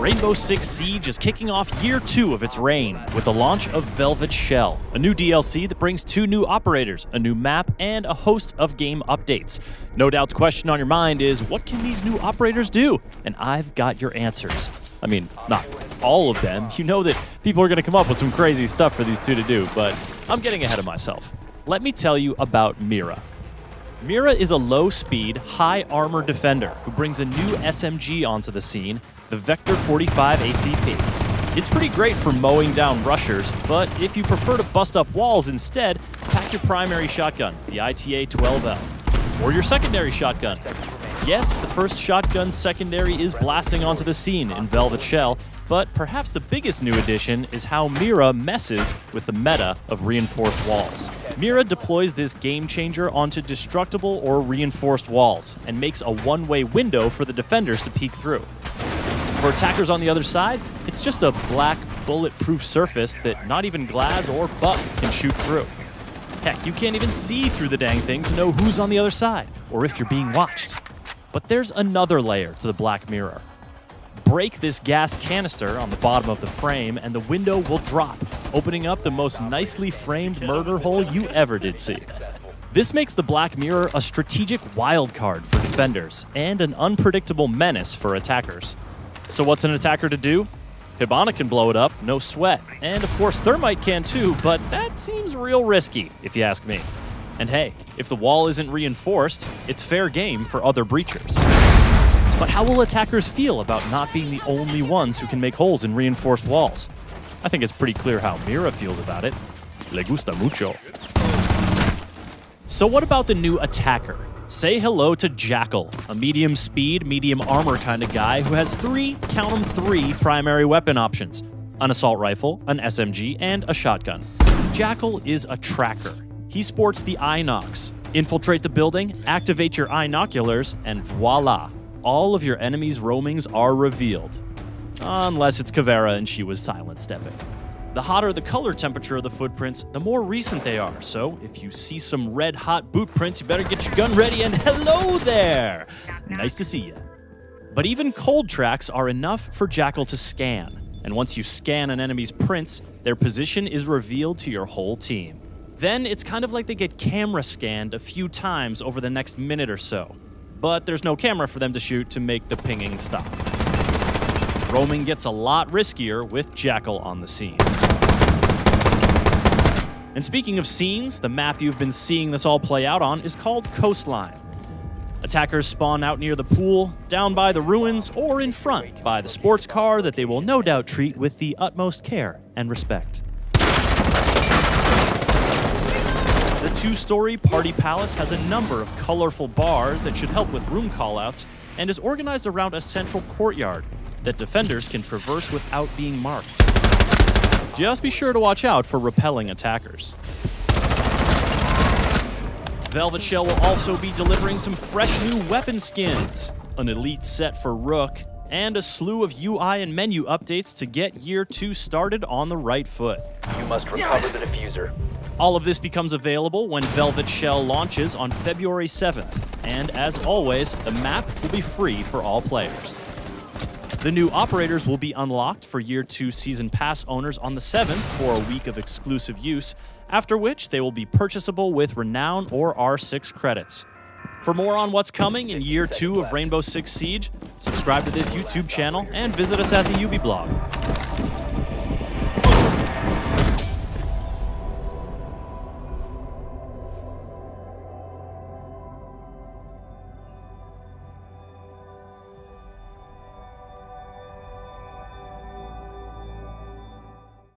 Rainbow Six Siege is kicking off year 2 of its reign with the launch of Velvet Shell, a new DLC that brings 2 new operators, a new map, and a host of game updates. No doubt the question on your mind is, what can these new operators do? And I've got your answers. I mean, not all of them. You know that people are going to come up with some crazy stuff for these 2 to do, but I'm getting ahead of myself. Let me tell you about Mira. Mira is a low-speed, high-armor defender who brings a new SMG onto the scene, the Vector 45 ACP. It's pretty great for mowing down rushers, but if you prefer to bust up walls instead, pack your primary shotgun, the ITA-12L, or your secondary shotgun. Yes, the first shotgun secondary is blasting onto the scene in Velvet Shell, but perhaps the biggest new addition is how Mira messes with the meta of reinforced walls. Mira deploys this game changer onto destructible or reinforced walls and makes a one-way window for the defenders to peek through. For attackers on the other side, it's just a black, bulletproof surface that not even Glaz or Buck can shoot through. Heck, you can't even see through the dang thing to know who's on the other side, or if you're being watched. But there's another layer to the Black Mirror. Break this gas canister on the bottom of the frame and the window will drop, opening up the most nicely framed murder hole you ever did see. This makes the Black Mirror a strategic wildcard for defenders and an unpredictable menace for attackers. So what's an attacker to do? Hibana can blow it up, no sweat. And of course Thermite can too, but that seems real risky, if you ask me. And hey, if the wall isn't reinforced, it's fair game for other breachers. But how will attackers feel about not being the only ones who can make holes in reinforced walls? I think it's pretty clear how Mira feels about it. Le gusta mucho. So what about the new attacker? Say hello to Jackal, a medium speed, medium armor kind of guy who has 3 primary weapon options. An assault rifle, an SMG, and a shotgun. Jackal is a tracker. He sports the Inox. Infiltrate the building, activate your inoculars, and voila! All of your enemies' roamings are revealed. Unless it's Kavera and she was silent stepping. The hotter the color temperature of the footprints, the more recent they are. So if you see some red hot boot prints, you better get your gun ready and hello there! Nice to see ya. But even cold tracks are enough for Jackal to scan. And once you scan an enemy's prints, their position is revealed to your whole team. Then it's kind of like they get camera scanned a few times over the next minute or so. But there's no camera for them to shoot to make the pinging stop. Roaming gets a lot riskier with Jackal on the scene. And speaking of scenes, the map you've been seeing this all play out on is called Coastline. Attackers spawn out near the pool, down by the ruins, or in front by the sports car that they will no doubt treat with the utmost care and respect. The 2-story Party Palace has a number of colorful bars that should help with room callouts and is organized around a central courtyard that defenders can traverse without being marked. Just be sure to watch out for repelling attackers. Velvet Shell will also be delivering some fresh new weapon skins, an elite set for Rook, and a slew of UI and menu updates to get year 2 started on the right foot. You must recover the diffuser. All of this becomes available when Velvet Shell launches on February 7th, and as always, the map will be free for all players. The new operators will be unlocked for Year 2 Season Pass owners on the 7th for a week of exclusive use, after which they will be purchasable with Renown or R6 credits. For more on what's coming in Year 2 of Rainbow Six Siege, subscribe to this YouTube channel and visit us at the UB blog.